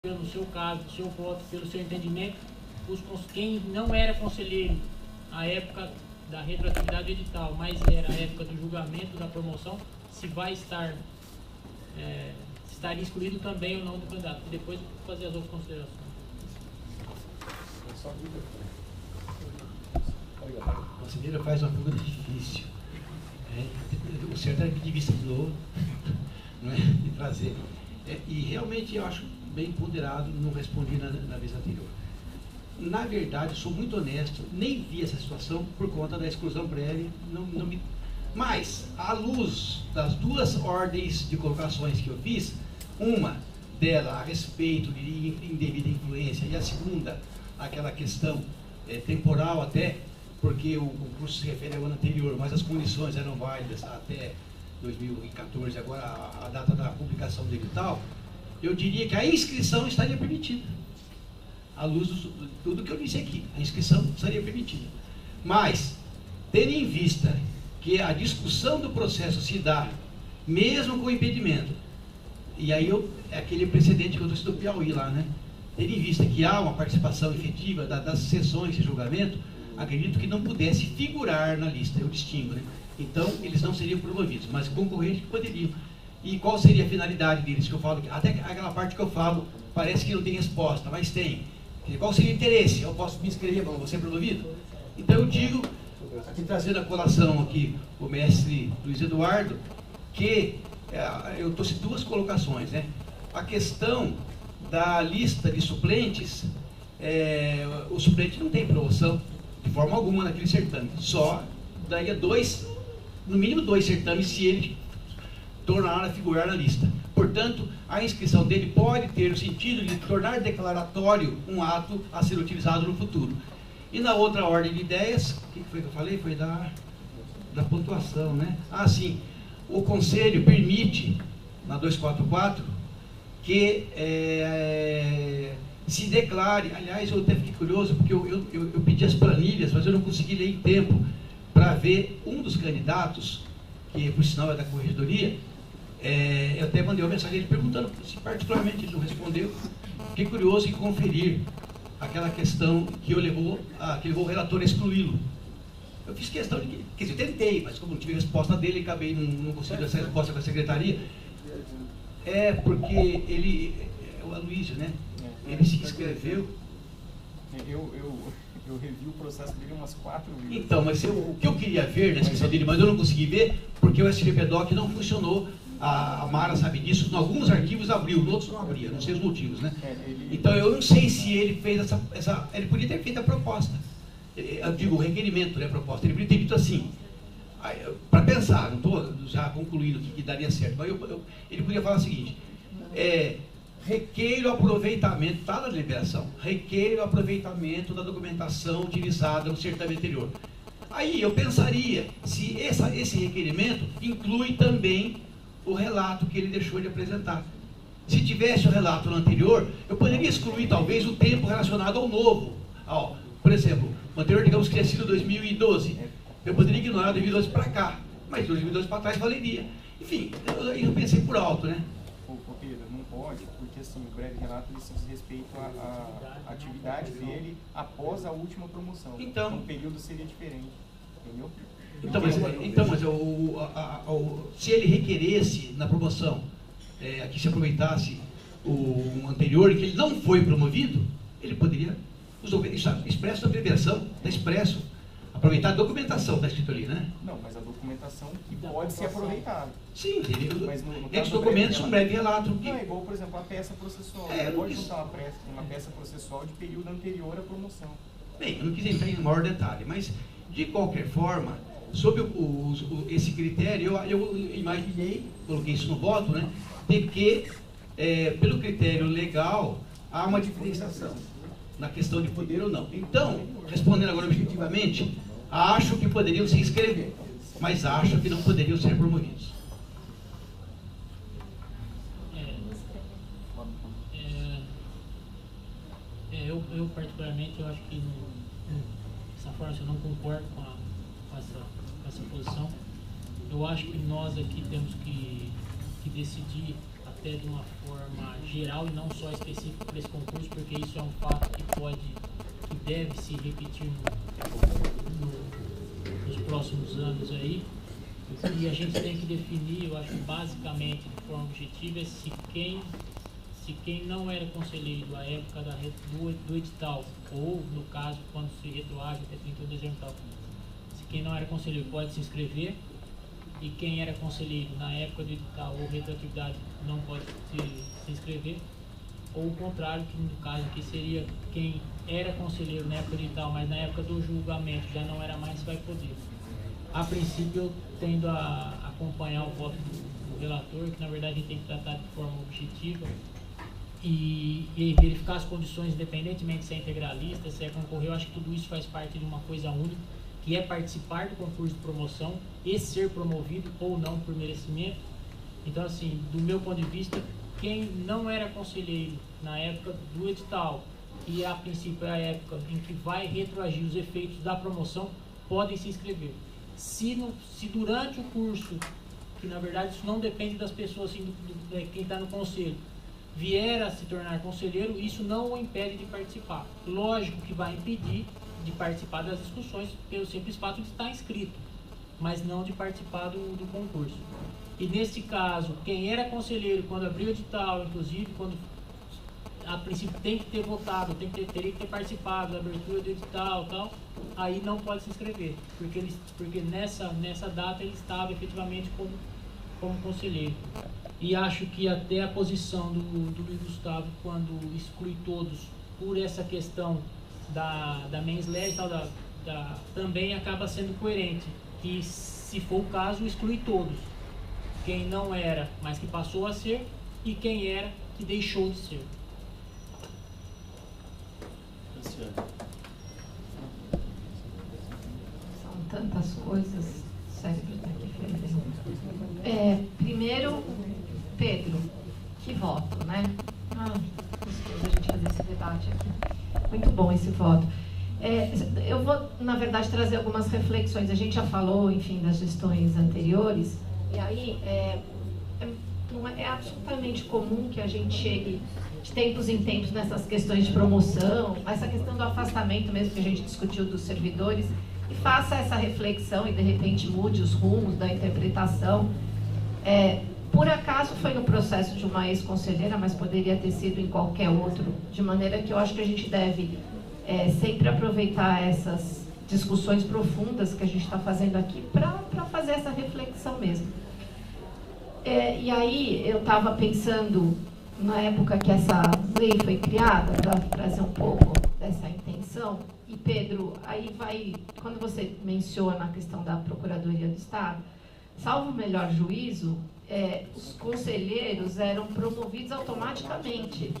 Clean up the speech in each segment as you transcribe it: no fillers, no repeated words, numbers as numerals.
pelo seu caso, do seu voto, pelo seu entendimento, quem não era conselheiro à época da retroatividade do edital, mas era a época do julgamento da promoção, se vai estar, estaria excluído também ou não do candidato, e depois fazer as outras considerações. A conselheira faz uma pergunta difícil. O certo é pedir vista de novo, não é? De trazer. E realmente eu acho bem ponderado, não respondi na vez anterior. Na verdade, sou muito honesto, nem vi essa situação por conta da exclusão prévia. Mas, à luz das duas ordens de colocações que eu fiz, uma dela a respeito de indevida influência e a segunda, aquela questão temporal até, porque o concurso se refere ao ano anterior, mas as condições eram válidas até 2014, agora a data da publicação do edital, eu diria que a inscrição estaria permitida. À luz de tudo que eu disse aqui, a inscrição estaria permitida. Mas, tendo em vista que a discussão do processo se dá, mesmo com impedimento, e aí é aquele precedente que eu trouxe do Piauí lá, né? Tendo em vista que há uma participação efetiva das sessões de julgamento, acredito que não pudesse figurar na lista, eu distingo, né? Então, eles não seriam promovidos, mas concorrentes poderiam. E qual seria a finalidade deles, que eu falo, até aquela parte que eu falo, parece que não tem resposta, mas tem. Qual seria o interesse? Eu posso me inscrever, vou ser promovido? Então eu digo, aqui trazendo a colação aqui, o mestre Luiz Eduardo, que eu trouxe duas colocações, né? A questão da lista de suplentes, o suplente não tem promoção de forma alguma naquele certame, só daria no mínimo dois certames se ele tornar a figurar na lista. Portanto, a inscrição dele pode ter o sentido de tornar declaratório um ato a ser utilizado no futuro. E na outra ordem de ideias, o que foi que eu falei? Foi da pontuação, né? Ah, sim. O Conselho permite, na 244, que se declare, aliás, eu até fiquei curioso, porque eu pedi as planilhas, mas eu não consegui ler em tempo, para ver um dos candidatos, que por sinal é da corregedoria, eu até mandei uma mensagem ele perguntando se particularmente ele não respondeu. Fiquei curioso em conferir aquela questão que levou o relator a excluí-lo. Eu fiz questão de que, quer dizer, eu tentei, mas como não tive resposta dele, acabei não conseguindo essa resposta com a secretaria. Porque ele, o Aloysio, né? Ele se inscreveu. Eu revi o processo dele umas 4 vezes. Então, mas o que eu queria ver na inscrição dele, mas eu não consegui ver, porque o SGPDoc não funcionou. A Mara sabe disso, em alguns arquivos abriu, em outros não abria, não sei os motivos, né? Então eu não sei se ele fez ele podia ter feito a proposta, eu digo o requerimento, né, a proposta, ele podia ter dito assim, para pensar, não estou já concluindo que daria certo, mas ele podia falar o seguinte, requeiro o aproveitamento, está na deliberação, requeiro o aproveitamento da documentação utilizada no certame anterior. Aí eu pensaria se esse requerimento inclui também o relato que ele deixou de apresentar. Se tivesse o relato no anterior, eu poderia excluir talvez o tempo relacionado ao novo. Por exemplo, o anterior, digamos que tinha sido 2012. Eu poderia ignorar 2012 para cá, mas 2012 para trás valeria. Enfim, eu pensei por alto, né? Pedro, não pode, porque assim, o breve relato ele se diz respeito à atividade dele após a última promoção. Então, um período seria diferente, entendeu? Mas se ele requeresse na promoção, que se aproveitasse o anterior, que ele não foi promovido, ele poderia resolver isso, expresso da abreviação, da expresso, aproveitar a documentação, está escrito ali, né? Não, mas a documentação que pode ser aproveitada. Sim, mas esses documentos, um breve relato. Não, é igual, por exemplo, a peça processual. Pode juntar uma peça processual de período anterior à promoção. Bem, eu não quis entrar em maior detalhe, mas, de qualquer forma, sob esse critério, eu imaginei, coloquei isso no voto, né, de que, pelo critério legal, há uma diferenciação na questão de poder ou não. Então, respondendo agora objetivamente, acho que poderiam se inscrever, mas acho que não poderiam ser promovidos. Eu particularmente, eu acho que dessa forma eu não concordo com essa posição. Eu acho que nós aqui temos que decidir até de uma forma geral e não só específica para esse concurso, porque isso é um fato que deve se repetir nos próximos anos aí. E a gente tem que definir, eu acho que basicamente, de forma objetiva, é se quem não era conselheiro à época do edital, ou no caso, quando se retroage até 31 de dezembro, se quem não era conselheiro pode se inscrever, e quem era conselheiro na época do edital ou retroatividade não pode se inscrever, ou o contrário, que no caso aqui seria quem era conselheiro na época do edital, mas na época do julgamento já não era mais, vai poder. A princípio, eu tendo a acompanhar o voto do relator, que na verdade a gente tem que tratar de forma objetiva e verificar as condições, independentemente se é integralista, se é concorrer. Eu acho que tudo isso faz parte de uma coisa única, que é participar do concurso de promoção e ser promovido ou não por merecimento. Então, assim, do meu ponto de vista, quem não era conselheiro na época do edital, e a princípio é a época em que vai retroagir os efeitos da promoção, podem se inscrever. Se durante o curso, que na verdade isso não depende das pessoas, assim, quem está no conselho, vier a se tornar conselheiro, isso não o impede de participar. Lógico que vai impedir de participar das discussões pelo simples fato de estar inscrito, mas não de participar do concurso. E nesse caso, quem era conselheiro quando abriu o edital, inclusive quando a princípio tem que ter votado, teria que ter participado da abertura do edital e tal, aí não pode se inscrever, porque nessa data ele estava efetivamente como conselheiro. E acho que até a posição do Luiz Gustavo, quando exclui todos por essa questão da mens rea e tal, também acaba sendo coerente, que se for o caso, exclui todos. Quem não era, mas que passou a ser, e quem era, que deixou de ser. São tantas coisas, cérebro está aqui fervendo. Primeiro, Pedro, que voto, né? Gostoso a gente fazer esse debate aqui. Muito bom esse voto. Eu vou, na verdade, trazer algumas reflexões. A gente já falou, enfim, das gestões anteriores, e aí é absolutamente comum que a gente chegue de tempos em tempos nessas questões de promoção, essa questão do afastamento mesmo que a gente discutiu dos servidores, e faça essa reflexão e de repente mude os rumos da interpretação. Por acaso foi no processo de uma ex-conselheira, mas poderia ter sido em qualquer outro, de maneira que eu acho que a gente deve sempre aproveitar essas discussões profundas que a gente está fazendo aqui para fazer essa reflexão mesmo. E aí eu estava pensando, na época que essa lei foi criada, para trazer um pouco dessa intenção, e Pedro, aí quando você menciona a questão da Procuradoria do Estado, salvo o melhor juízo, os conselheiros eram promovidos automaticamente,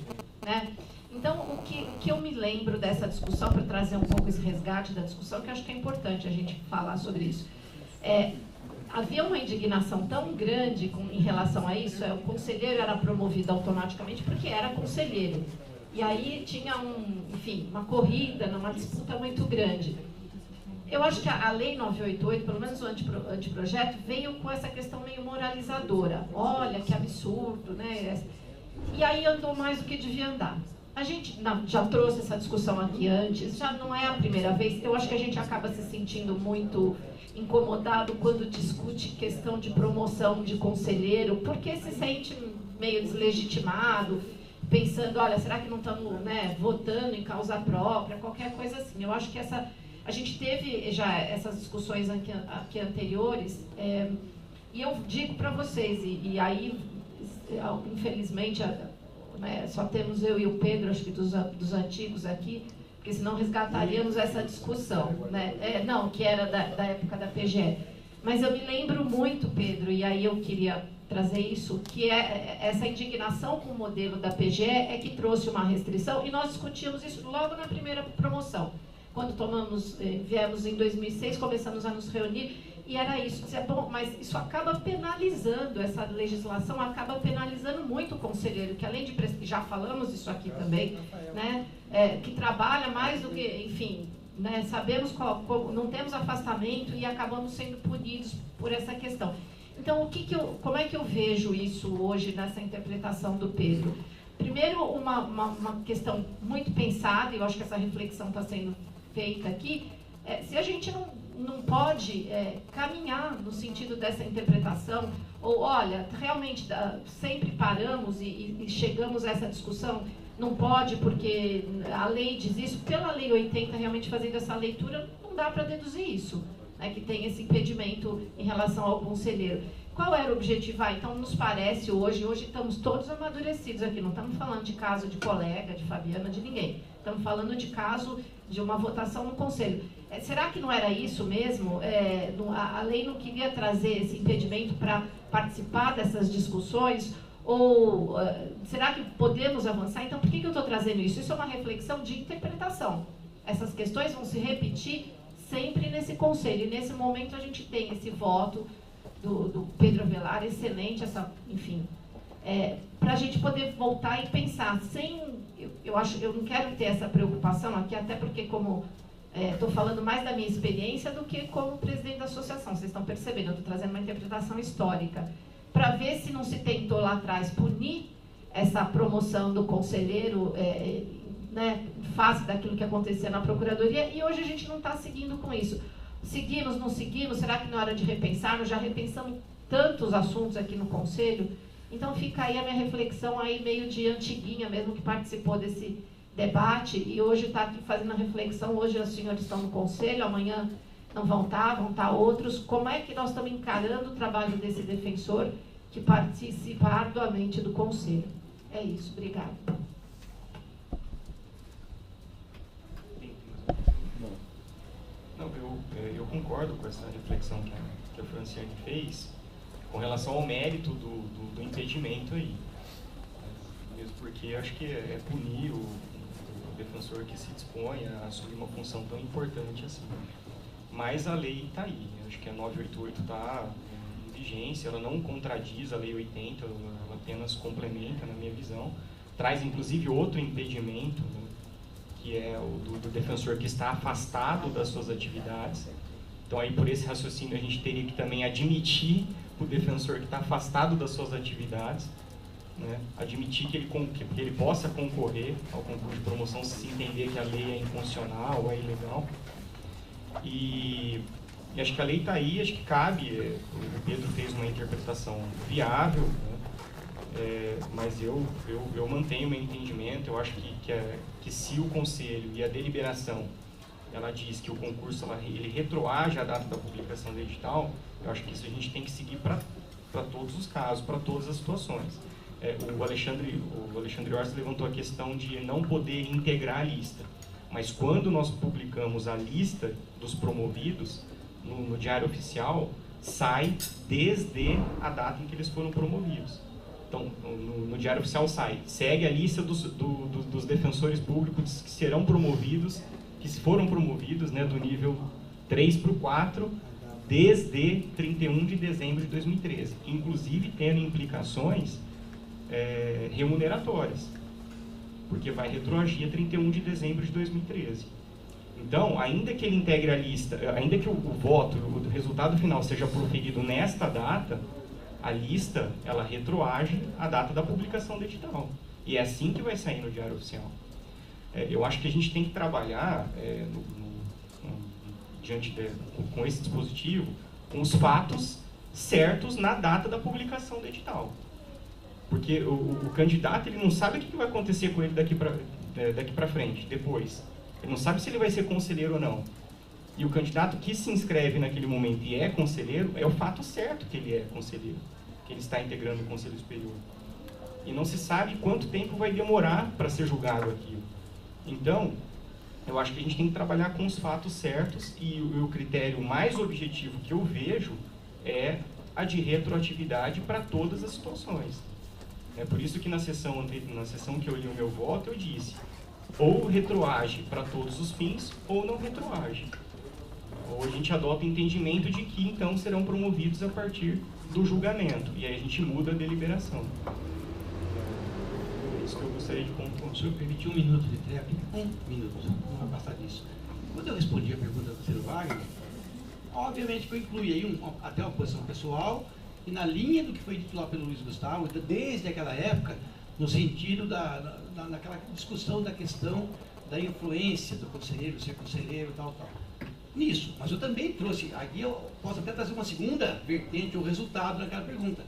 né? Então, o que eu me lembro dessa discussão, para trazer um pouco esse resgate da discussão, que eu acho que é importante a gente falar sobre isso, havia uma indignação tão grande em relação a isso, o conselheiro era promovido automaticamente porque era conselheiro. E aí tinha uma corrida, uma disputa muito grande. Eu acho que a Lei 988, pelo menos o anteprojeto, veio com essa questão meio moralizadora. Olha, que absurdo, né? E aí andou mais do que devia andar. A gente já trouxe essa discussão aqui antes, já não é a primeira vez. Eu acho que a gente acaba se sentindo muito incomodado quando discute questão de promoção de conselheiro, porque se sente meio deslegitimado, pensando, olha, será que não estamos, né, votando em causa própria, qualquer coisa assim. Eu acho que a gente teve já essas discussões aqui anteriores, e eu digo para vocês, e aí, infelizmente, né, só temos eu e o Pedro, acho que dos antigos aqui, porque senão resgataríamos essa discussão, né? Não, que era da época da PGE. Mas eu me lembro muito, Pedro, e aí eu queria trazer isso, que essa indignação com o modelo da PGE que trouxe uma restrição, e nós discutimos isso logo na primeira promoção. Quando viemos em 2006, começamos a nos reunir, e era isso, dizer, bom, mas isso acaba penalizando, essa legislação acaba penalizando muito o conselheiro, que além de, já falamos isso aqui também, né, que trabalha mais do que, enfim, né, sabemos não temos afastamento e acabamos sendo punidos por essa questão. Então, como é que eu vejo isso hoje nessa interpretação do Pedro? Primeiro, uma questão muito pensada, e eu acho que essa reflexão está sendo feita aqui, se a gente não pode caminhar no sentido dessa interpretação, ou olha, realmente sempre paramos e chegamos a essa discussão, não pode porque a lei diz isso, pela Lei 80, realmente fazendo essa leitura, não dá para deduzir isso, né, que tem esse impedimento em relação ao conselheiro. Qual era o objetivo? Então, nos parece hoje estamos todos amadurecidos aqui, não estamos falando de caso de colega, de Fabiana, de ninguém. Estamos falando de caso de uma votação no Conselho. Será que não era isso mesmo? A lei não queria trazer esse impedimento para participar dessas discussões? Ou será que podemos avançar? Então, por que eu estou trazendo isso? Isso é uma reflexão de interpretação. Essas questões vão se repetir sempre nesse Conselho. E nesse momento a gente tem esse voto do Pedro Avelar, excelente, enfim, para a gente poder voltar e pensar, eu não quero ter essa preocupação aqui, até porque como estou falando mais da minha experiência do que como presidente da associação, vocês estão percebendo, eu estou trazendo uma interpretação histórica, para ver se não se tentou lá atrás punir essa promoção do conselheiro, né, face daquilo que acontecia na Procuradoria, e hoje a gente não está seguindo com isso. Seguimos, não seguimos? Será que não é hora de repensar? Nós já repensamos tantos assuntos aqui no Conselho. Então fica aí a minha reflexão aí meio de antiguinha mesmo, que participou desse debate e hoje está aqui fazendo a reflexão. Hoje os senhores estão no Conselho, amanhã não vão estar outros. Como é que nós estamos encarando o trabalho desse defensor que participa arduamente do Conselho? É isso, obrigada. Não, eu concordo com essa reflexão que a Franciane fez com relação ao mérito do impedimento aí. Mesmo porque acho que é punir o defensor que se dispõe a assumir uma função tão importante assim. Mas a lei está aí. Acho que a 988 está em vigência, ela não contradiz a Lei 80, ela apenas complementa, na minha visão. Traz inclusive outro impedimento, né, que é o do defensor que está afastado das suas atividades. Então, aí, por esse raciocínio, a gente teria que também admitir o defensor que está afastado das suas atividades, né? Admitir que ele possa concorrer ao concurso de promoção se entender que a lei é inconstitucional ou é ilegal. E acho que a lei está aí, acho que cabe, o Pedro fez uma interpretação viável, né? Mas eu mantenho o meu entendimento. Eu acho que se o Conselho e a deliberação ela diz que o concurso ele retroage a data da publicação do edital, eu acho que isso a gente tem que seguir para todos os casos, para todas as situações. O Alexandre Orsi levantou a questão de não poder integrar a lista, mas quando nós publicamos a lista dos promovidos no Diário Oficial, sai desde a data em que eles foram promovidos. Então, no Diário Oficial segue a lista dos defensores públicos que serão promovidos, que foram promovidos, né, do nível 3 para o 4, desde 31 de dezembro de 2013, inclusive tendo implicações remuneratórias, porque vai retroagir a 31 de dezembro de 2013. Então, ainda que ele integre a lista, ainda que o voto, o resultado final seja proferido nesta data, a lista, ela retroage à data da publicação do edital. E é assim que vai sair no Diário Oficial. Eu acho que a gente tem que trabalhar com esse dispositivo, com os fatos certos na data da publicação do edital. Porque o candidato ele não sabe o que vai acontecer com ele daqui para frente, depois. Ele não sabe se ele vai ser conselheiro ou não. E o candidato que se inscreve naquele momento e é conselheiro, é o fato certo que ele é conselheiro, que ele está integrando o Conselho Superior. E não se sabe quanto tempo vai demorar para ser julgado aquilo. Então, eu acho que a gente tem que trabalhar com os fatos certos e o critério mais objetivo que eu vejo é a de retroatividade para todas as situações. É por isso que na sessão que eu li o meu voto, eu disse ou retroage para todos os fins ou não retroage. Ou a gente adota o entendimento de que então serão promovidos a partir do julgamento. E aí a gente muda a deliberação. É isso que eu gostaria de concluir. O senhor permitiu 1 minuto de tréplica? 1 minuto, não vai passar disso. Quando eu respondi a pergunta do Ciro Wagner, obviamente que eu incluí aí até uma posição pessoal e na linha do que foi dito lá pelo Luiz Gustavo, desde aquela época, no sentido naquela discussão da questão da influência do conselheiro, ser conselheiro, tal. Nisso, mas eu também trouxe, aqui eu posso até trazer uma segunda vertente, o resultado daquela pergunta.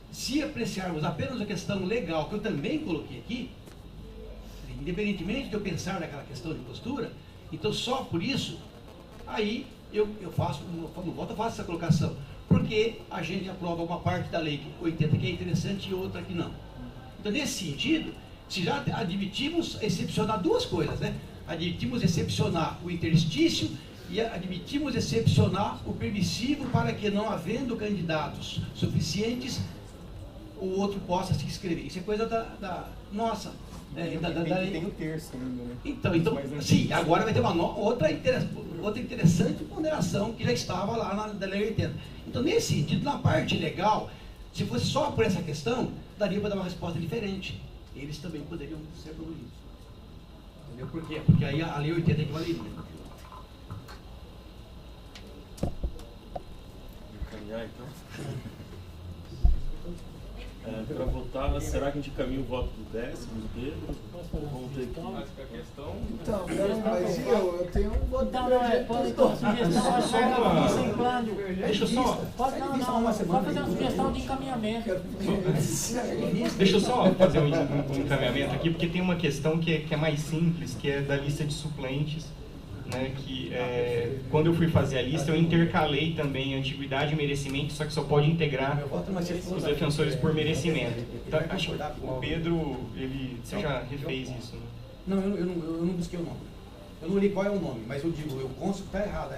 Se apreciarmos apenas a questão legal, que eu também coloquei aqui, independentemente de eu pensar naquela questão de postura, então só por isso, aí eu faço, no voto eu faço essa colocação, porque a gente aprova uma parte da lei 80 que é interessante e outra que não. Então, nesse sentido, se já admitimos excepcionar duas coisas, né? Admitimos excepcionar o interstício e admitimos excepcionar o permissivo para que, não havendo candidatos suficientes, o outro possa se inscrever. Isso é coisa da nossa. Tem o terço ainda, né? Então sim, agora vai ter uma outra interessante ponderação que já estava lá na lei 80. Então, nesse sentido, na parte legal, se fosse só por essa questão, daria para dar uma resposta diferente. Eles também poderiam ser poluídos. Entendeu por quê? Porque aí a lei 80 é que valeria. Encaminhar, então. Para votar, será que a gente encaminha o voto do Décimo, do Pedro? Vamos ter que... Mas a questão... Então, mas eu tenho um voto Então, não é, pode ter uma sugestão, é só contemplando. Deixa eu só... Pode fazer uma sugestão de encaminhamento. Deixa eu só fazer um encaminhamento aqui, porque tem uma questão que é mais simples, que é da lista de suplentes, né, que quando eu fui fazer a lista, eu intercalei também antiguidade e merecimento, só que só pode integrar os defensores por merecimento. Então, acho que o Pedro, você já refez isso, né? Não, eu não busquei o nome. Eu não li qual é o nome, mas eu digo, eu consto que está errado.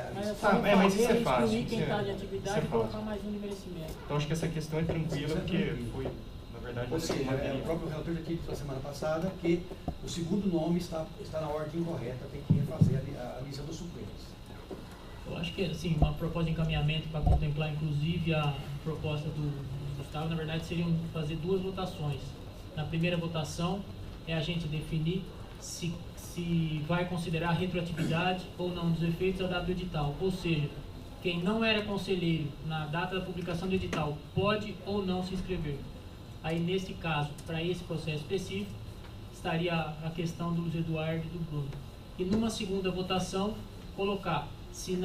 Mas isso é fácil. Excluir quem está de atividade e colocar mais um de merecimento. Então acho que essa questão é tranquila, porque foi, na verdade... Ou seja, o próprio relator já tinha dito na semana passada que o segundo nome está na ordem incorreta, tem que refazer a lista dos suplentes. Eu acho que, assim, uma proposta de encaminhamento para contemplar, inclusive, a proposta do Gustavo, na verdade, seriam fazer duas votações. Na primeira votação, é a gente definir se vai considerar a retroatividade ou não dos efeitos da data do edital. Ou seja, quem não era conselheiro na data da publicação do edital pode ou não se inscrever. Aí, nesse caso, para esse processo específico, estaria a questão do Luiz Eduardo e do Bruno. E numa segunda votação, colocar se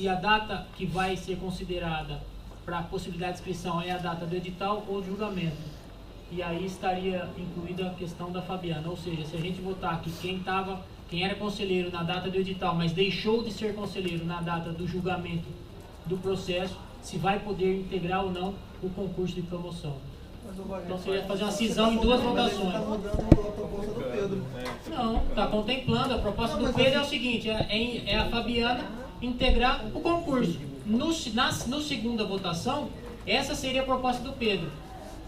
a data que vai ser considerada para a possibilidade de inscrição é a data do edital ou do julgamento. E aí estaria incluída a questão da Fabiana. Ou seja, se a gente votar que quem era conselheiro na data do edital, mas deixou de ser conselheiro na data do julgamento do processo, se vai poder integrar ou não o concurso de promoção. Então seria fazer uma cisão em duas votações. Está mudando a proposta do Pedro. Não, está contemplando. A proposta do Pedro é o seguinte, é a Fabiana integrar o concurso. No segunda votação, essa seria a proposta do Pedro.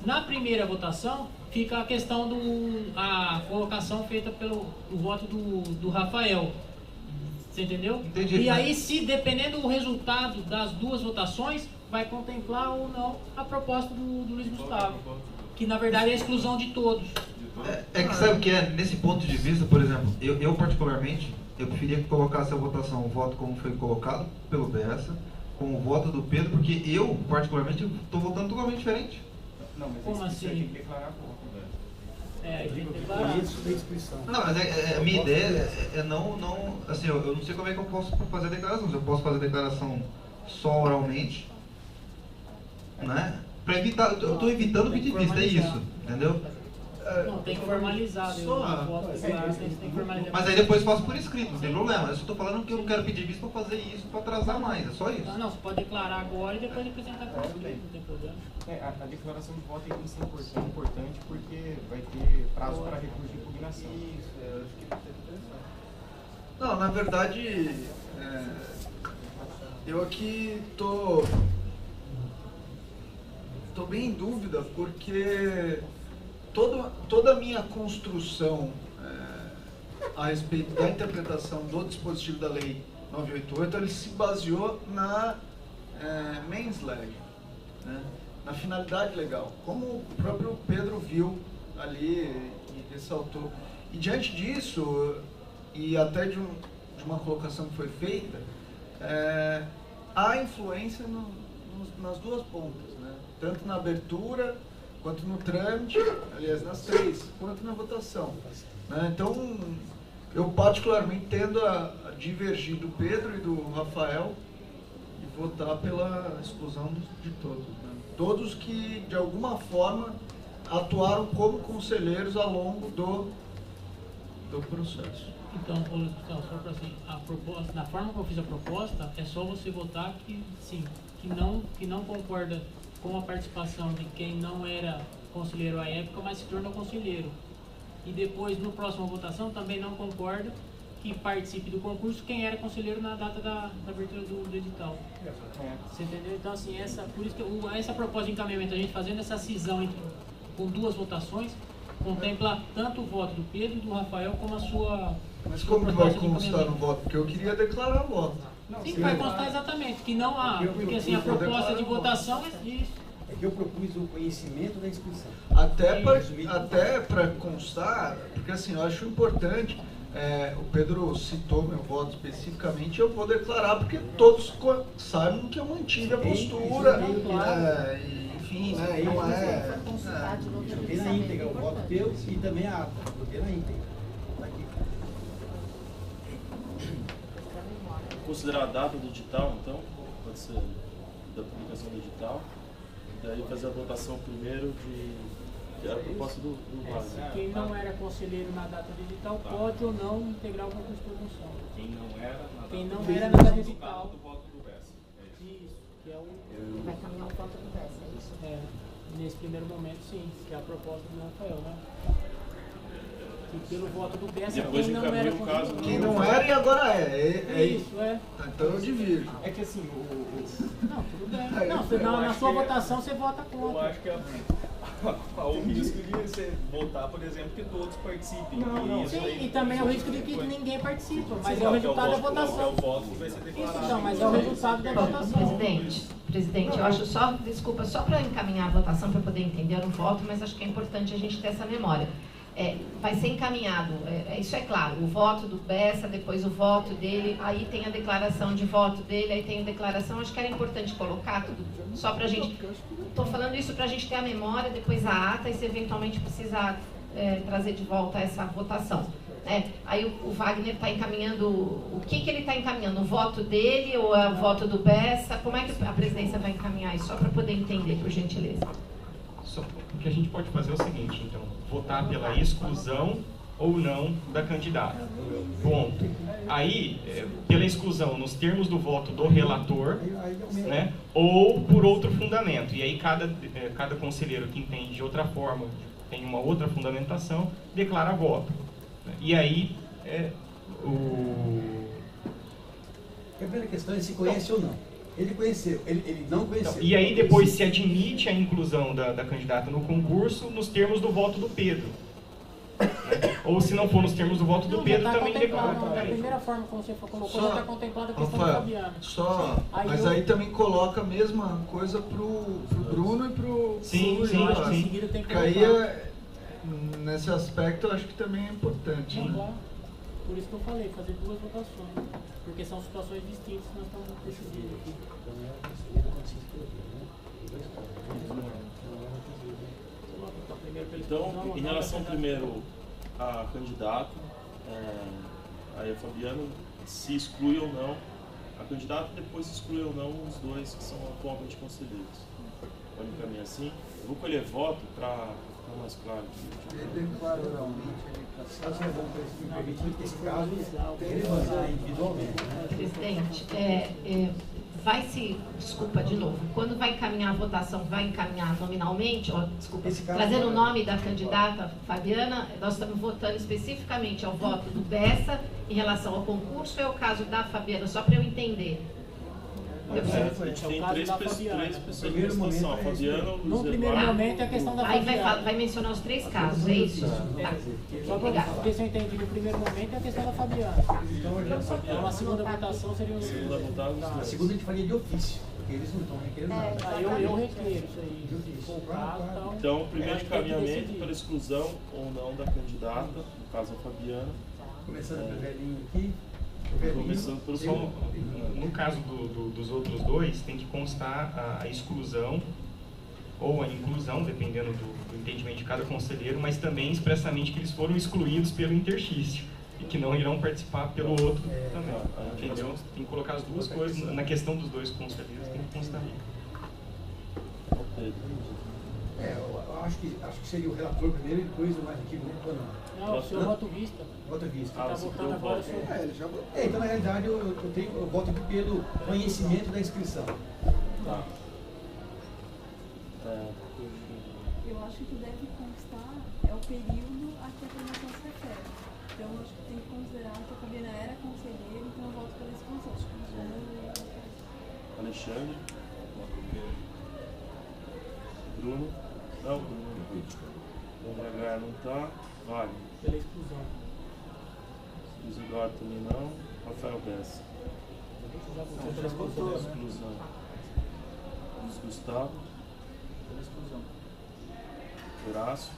Na primeira votação, fica a questão a colocação feita pelo voto do Rafael. Você entendeu? Entendi. E aí, se dependendo do resultado das duas votações, vai contemplar ou não a proposta do Luiz Gustavo. Que na verdade é a exclusão de todos. É que sabe o que é? Nesse ponto de vista, por exemplo, eu particularmente, eu preferia que colocasse a votação, o voto como foi colocado pelo Bessa, com o voto do Pedro, porque eu, particularmente, estou votando totalmente diferente. Não, mas como assim? Você tem que declarar voto, velho. Tem que declarar. Não, mas a minha ideia é não assim, eu não sei como é que eu posso fazer a declaração. Se eu posso fazer a declaração só oralmente, né? Para evitar, eu estou evitando pedir vista, é isso, entendeu? Não, tem que formalizar. Mas aí depois faço por escrito, não tem problema. Eu só estou falando que eu não quero pedir vista para fazer isso, para atrasar mais, é só isso. Não, você pode declarar agora e depois apresentar com escrito, não tem problema. A declaração de voto é importante porque vai ter prazo para recurso de impugnação. Isso, eu acho que vai ser interessante. Não, na verdade, eu aqui tô bem em dúvida porque toda a minha construção a respeito da interpretação do dispositivo da Lei 988, ele se baseou na mens leg, né? Na finalidade legal, como o próprio Pedro viu ali e ressaltou. E diante disso, e até de uma colocação que foi feita, há influência nas duas pontas, né? tanto na abertura, quanto no trâmite, aliás, nas três, quanto na votação. Né? Então, eu particularmente tendo a divergir do Pedro e do Rafael e votar pela exclusão de todos. Né? Todos que, de alguma forma, atuaram como conselheiros ao longo do processo. Então, só para assim, a proposta, na forma que eu fiz a proposta, é só você votar que sim, que não concorda com a participação de quem não era conselheiro à época, mas se tornou conselheiro. E depois, no próximo votação, também não concorda que participe do concurso quem era conselheiro na data da abertura do edital. Você entendeu? Então, assim, por isso que essa proposta de encaminhamento, a gente fazendo essa cisão com duas votações, contempla tanto o voto do Pedro e do Rafael como a sua... Mas como que vai constar no voto? Porque eu queria declarar o voto. Sim, vai constar exatamente, que não há, porque assim, a proposta de votação é isso. É que eu propus o conhecimento da inscrição. Até para constar, porque assim, eu acho importante, o Pedro citou meu voto especificamente, eu vou declarar porque todos saibam que eu mantive a postura, enfim, né, não é... Coloquei na íntegra o voto teu e também a ata, coloquei na íntegra. Considerar a data do edital, então, pode ser da publicação do edital, e daí fazer a votação primeiro que era a proposta do Wagner. Quem não era conselheiro na data do edital pode ou não integrar o concurso de promoção. Quem não era na data do edital. Do voto do BES. Isso, que é o... Vai caminhar o voto do BES, é isso? Nesse primeiro momento, sim, que é a proposta do Rafael, né? Que pelo voto do BES, quem não era caso, quem não era e agora é. Isso. Então eu divirjo. É que assim, Não, tudo bem. Não, na sua votação você vota contra. Eu acho que o risco de você votar, por exemplo, que todos participem. Sim, e também é o risco de que ninguém participa, mas é o resultado da votação. É o voto que vai ser declarado. Isso, não, mas é o resultado da votação. Presidente, eu acho só para encaminhar a votação, para poder entender, eu não voto, mas acho que é importante a gente ter essa memória. Vai ser encaminhado, isso é claro, o voto do Bessa, depois o voto dele, aí tem a declaração de voto dele, aí tem a declaração, acho que era importante colocar tudo, só pra gente, estou falando isso pra gente ter a memória, depois a ata, e se eventualmente precisar trazer de volta essa votação. Aí o Wagner está encaminhando, o que ele está encaminhando? O voto dele ou o voto do Bessa? Como é que a presidência vai encaminhar isso? Só para poder entender, por gentileza. O que a gente pode fazer é o seguinte, então, votar pela exclusão ou não da candidata. Ponto. Aí, pela exclusão, nos termos do voto do relator, né, ou por outro fundamento. E aí cada conselheiro que entende de outra forma, tem uma outra fundamentação, declara voto. E aí, A primeira questão é se conhece ou não. Ele conheceu, ele não conheceu. Então, e aí depois se admite a inclusão da candidata no concurso nos termos do voto do Pedro. Ou se não for nos termos do voto do Pedro, também declara. Da primeira forma como você colocou, já está contemplada a questão Rafael, do Fabiano. Mas aí também coloca a mesma coisa pro Bruno e pro Luiz. Sim. Que aí, nesse aspecto, eu acho que também é importante. Né? Por isso que eu falei, fazer duas votações. Porque são situações distintas que nós estamos decidindo aqui. Então, em relação primeiro à candidata, aí a Fabiana se exclui ou não a candidata, depois se exclui ou não os dois que são atualmente conselheiros. Pode encaminhar assim. Eu vou colher voto para ficar mais claro. Ele declara oralmente, caso é bom para esse me permitir, nesse caso, ele vai individualmente. Presidente, desculpa de novo, quando vai encaminhar a votação, vai encaminhar nominalmente, trazendo o nome da candidata Fabiana, nós estamos votando especificamente ao voto do Bessa em relação ao concurso, é o caso da Fabiana, só para eu entender. A gente tem três pessoas em situação, a Fabiana, o No primeiro momento é a questão da Fabiana. Aí vai mencionar os três casos, é isso? Só porque se eu entendi, no primeiro momento é a questão da Fabiana. Então a segunda votação seria o... A segunda a gente faria de ofício, porque eles não estão requerendo nada. Eu requeiro isso aí. Então, o primeiro encaminhamento para exclusão ou não da candidata, no caso a Fabiana. Começando pelo velhinho aqui. Começando pelo só. No caso dos outros dois, tem que constar a exclusão ou a inclusão, dependendo do entendimento de cada conselheiro, mas também expressamente que eles foram excluídos pelo interstício e que não irão participar pelo outro também. Entendeu? Tem que colocar as duas coisas, na questão dos dois conselheiros, tem que constar aí. Eu acho que seria o relator primeiro e depois o mais antigo, né? Ou não? Não, o senhor voto vista. Voto à vista. Está votando agora o senhor. Então, na realidade, eu voto aqui pelo conhecimento da inscrição. Tá. Eu acho que deve constar o período a que a promoção se refere. Então, eu acho que tem que considerar que a Fabiana era conselheira, então eu voto pela exclusão. Alexandre. Bruno. Não, Bruno. O RH não tá. Vale. Pela exclusão. Luiz Eduardo também não. Rafael Bessa. Pela exclusão. Exclusão. Luiz Gustavo. Pela exclusão. Horácio.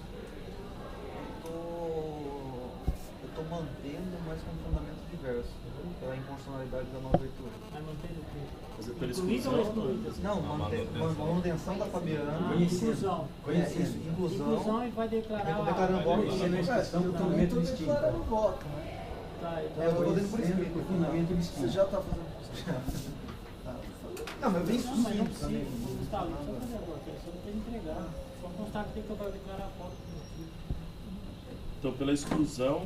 Eu tô mantendo, mas com fundamento diverso. Pela inconstitucionalidade da nova leitura. Vai mantendo o quê? Fazer pela Incluída ou exclusão. excluída? Não, manutenção da Fabiana. Inclusão. Inclusão. Inclusão e vai declarar. Declarando voto e sendo a inscrição do fundamento Tô distinto. declarando voto, né? Tá, então. Eu estou fazendo por escrito, o fundamento distinto. Você já tá fazendo. Não, mas bem Não, mas não sucinto também. precisa. Gustavo, não precisa fazer agora, só não tem que entregar. Só constar que tem que declarar a foto. Então, pela exclusão,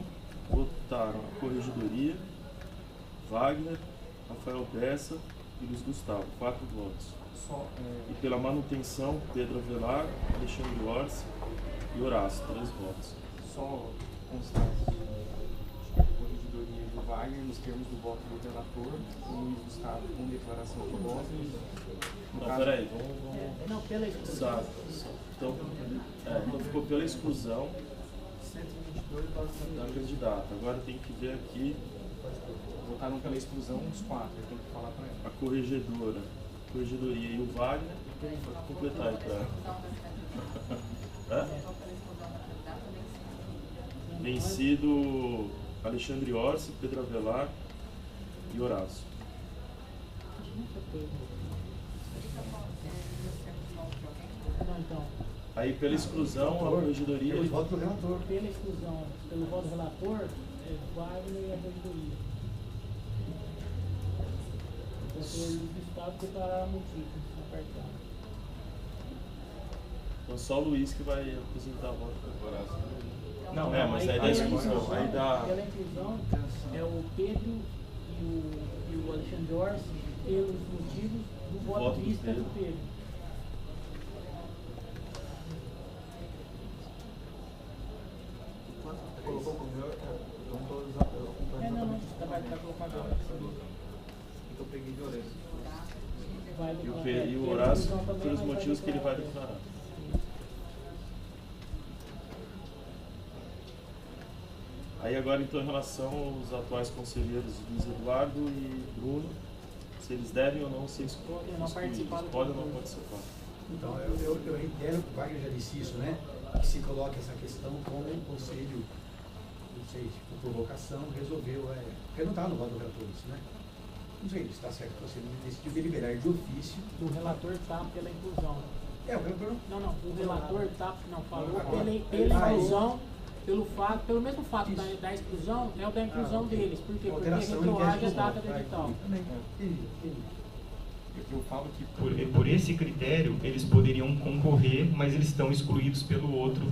votaram a Corregedoria, Wagner, Rafael Bessa e Luiz Gustavo, 4 votos. E pela manutenção, Pedro Avelar, Alexandre Orsi e Horácio, 3 votos. Só constar a corregedoria do Wagner nos termos do voto do relator, o Luiz Gustavo com declaração de voto. Não, peraí, vamos... Não, pela exclusão. Então, então ficou pela exclusão 122 da candidata. Agora tem que ver aqui votaram pela exclusão os 4, tem que falar para ela. a corregedoria e o Wagner. Pode completar aí para... Vencido Alexandre Orsi, Pedro Avelar e Horácio. Não, então. Aí pela exclusão, a corregedoria... Eu voto pelo relator. Pela exclusão, pelo voto do relator, Wagner e a corregedoria. Porque o Gustavo declararam motivo na parte A. Então só o Luiz que vai apresentar a voto para Horácio. Não, mas aí da exclusão, aí da... Pela inclusão, é o Pedro e o Alexandre Orsi pelos motivos do voto de vista do Pedro. Colocou o meu, eu não tô Não, você vai colocar agora. então eu peguei de orelha. E o Horácio pelos motivos que ele vai declarar. Aí agora então em relação aos atuais conselheiros Luiz Eduardo e Bruno, se eles devem ou não ser excluídos, podem ou não participar. Então, eu reitero, o Wagner já disse isso, né? Que se coloca essa questão como o conselho, não sei, por provocação, resolveu, porque não está no voto do relator isso, né? Não sei se está certo, o conselho decidiu deliberar de ofício. O relator está pela inclusão. O relator não. Não, o relator está, falou pela inclusão, pelo mesmo fato da exclusão, é o da inclusão deles. Por quê? Porque retroage a data do edital. Eu falo que por esse critério eles poderiam concorrer, mas eles estão excluídos pelo outro,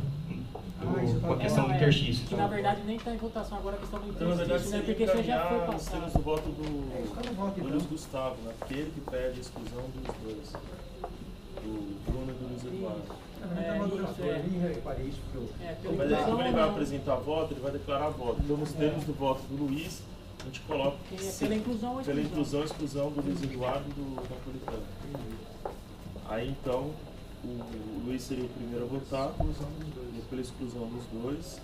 com a questão do interstício. Que na verdade nem está em votação agora a questão do Então, na verdade, interstício, né? seria Porque você já foi encaminhar os passado. termos do voto do Luiz Gustavo, né? Porque ele que pede a exclusão dos dois, do Bruno e do Luiz Eduardo. Eu nem reparei isso, porque Mas aí, como ele vai apresentar voto, ele vai declarar voto. Então, nos termos do voto do Luiz, a gente coloca pela inclusão ou pela inclusão, exclusão do Luiz Eduardo e do Napolitano. Aí então o Luiz seria o primeiro a votar, e pela exclusão dos dois.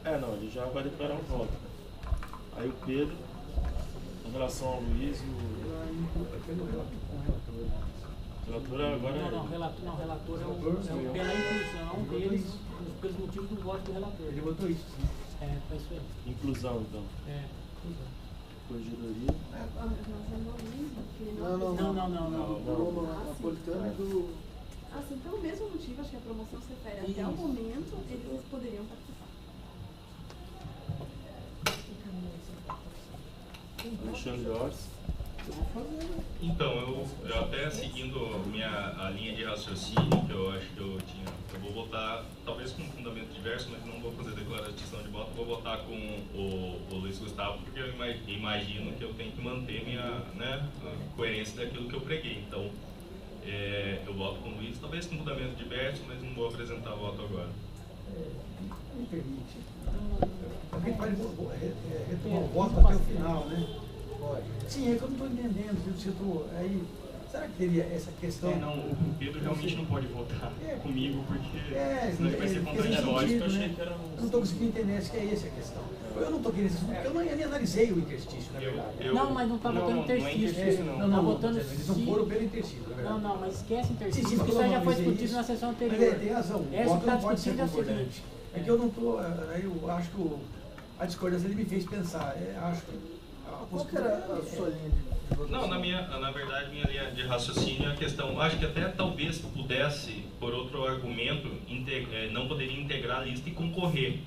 Não, ele já vai declarar um voto. Aí o Pedro, em relação ao Luiz, o relator agora relator é pela inclusão deles, pelos motivos do voto do relator. Ele votou isso, sim. Foi isso aí. Inclusão, então. Inclusão. Corregedoria. Não. Do Napolitano e do... Assim, pelo mesmo motivo, acho que a promoção se refere até o momento, eles poderiam participar. Alexandre Orsi. Então, eu até seguindo a linha de raciocínio que eu acho que eu vou votar, talvez com um fundamento diverso, mas não vou fazer declaração de voto, vou votar com o Luiz Gustavo, porque eu imagino que eu tenho que manter a coerência daquilo que eu preguei. Então, eu voto com o Luiz, talvez com fundamento diverso, mas não vou apresentar voto agora. Me permite. Alguém pode retomar o voto até o final, né? Pode. Sim, é que eu não estou entendendo. Aí, será que teria essa questão? Não, o Pedro realmente não pode votar comigo, porque senão ele vai ser contraditório. Eu não estou conseguindo entender, acho que é essa a questão. Eu não estou querendo isso, porque eu nem analisei o interstício, na verdade. Não, mas não está votando interstício. Não, votando. Eles não foram pelo interstício, na verdade. Não, mas esquece interstício, porque isso já foi discutido na sessão anterior. Tem razão. Essa que está discutindo é o seguinte. É que eu não estou. Eu acho que a discordância ele me fez pensar. Acho que. Qual que era a sua linha de votação? Não, na verdade, minha linha de raciocínio é a questão, acho que até talvez pudesse, por outro argumento, não poderia integrar a lista e concorrer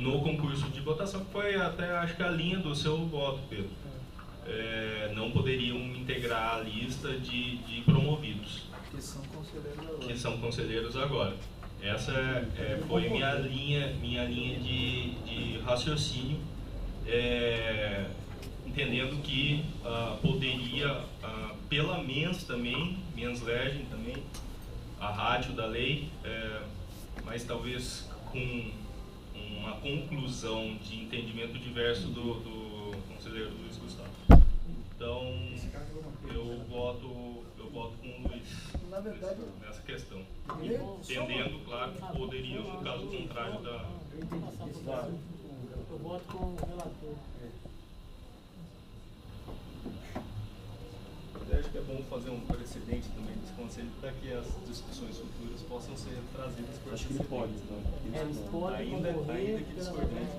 no concurso de votação, que foi até, acho que a linha do seu voto, Pedro. Não poderiam integrar a lista de promovidos. Que são conselheiros agora. Essa foi minha linha de raciocínio. Entendendo que poderia, pela mens legem também, a ratio da lei, mas talvez com uma conclusão de entendimento diverso do conselheiro Luiz Gustavo. Então, eu voto com o Luiz na verdade, nessa questão. Entendendo, claro, que poderia, no caso contrário da... Eu voto com o relator. Eu acho que é bom fazer um precedente também desse conselho para que as discussões futuras possam ser trazidas por... Acho que ele pode, então. Eles podem concorrer que discordante.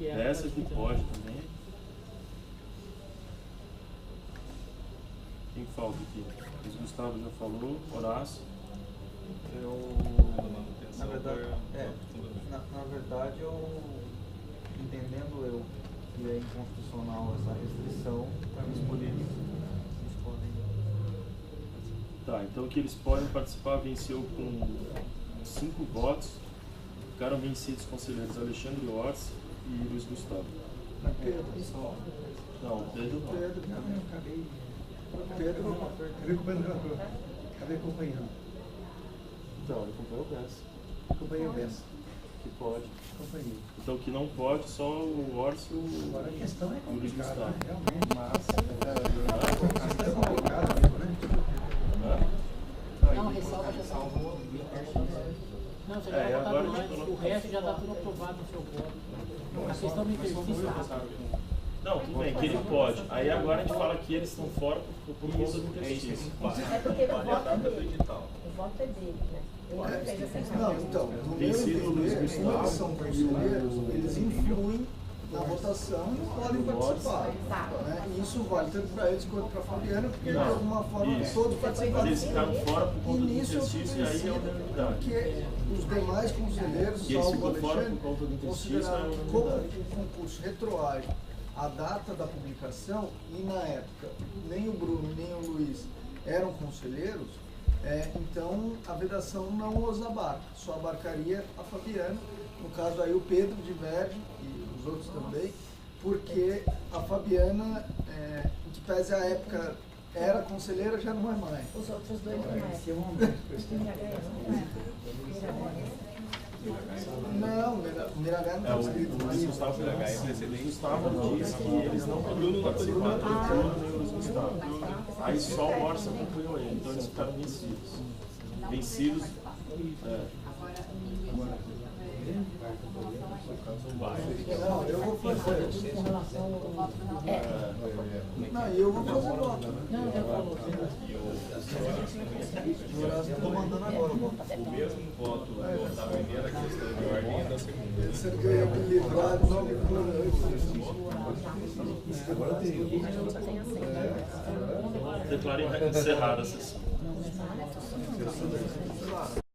Essa aqui pode também. Quem falta aqui? Luiz Gustavo já falou, Horácio. Na verdade, entendendo que é inconstitucional essa restrição, eles podem. Tá, então que eles podem participar venceu com 5 votos. Ficaram vencidos os conselheiros Alexandre Orsi e Luiz Gustavo. Pedro. Não, Pedro não. Pedro, eu acabei acompanhando o relator. Acabei acompanhando. Então, ele acompanhou o Bessa. Acompanhei o Bessa. Que pode. Acompanhei. Então, que não pode, só o Orsi e o Agora a questão é Luiz complicada, Gustavo. realmente. A questão é complicada mesmo, né? Não, ressalva já salvou. Não, você já vai votar no antes, o resto já está tudo aprovado no seu voto. A questão do interstício. Não, tudo bem, que ele pode. Aí agora a gente fala que eles estão fora por conta do interstício. É porque o voto é dele. O voto é dele, né? Não, então, no meu entender, como eles são conselheiros, eles influem na votação e não podem participar. Né? E isso vale tanto para eles quanto para a Fabiana, porque de alguma forma todos participaram. Eles ficaram fora por conta do nisso interstício e aí é unanimidade. Porque os demais conselheiros, salvo o Alexandre, consideraram que como o concurso retroage a data da publicação, e na época nem o Bruno nem o Luiz eram conselheiros, então a vedação não os abarca, só abarcaria a Fabiana, no caso aí o Pedro diverge, e os outros também, porque a Fabiana, em que pese a época era conselheira, já não é mais. Os outros dois não é. Não, Miragá não está escrito. O Luiz Gustavo diz que eles não poderiam participar do turno nem o Luiz Gustavo. Aí só o Orsi acompanhou ele, então eles ficaram vencidos. Vencidos. Não, eu vou fazer. Não, eu vou fazer voto. Não, já falou. Eu estou mandando agora o voto. O mesmo voto da primeira questão de ordem e da segunda. Você ganha habilidade, nome Agora tem. Declarem encerrada a sessão.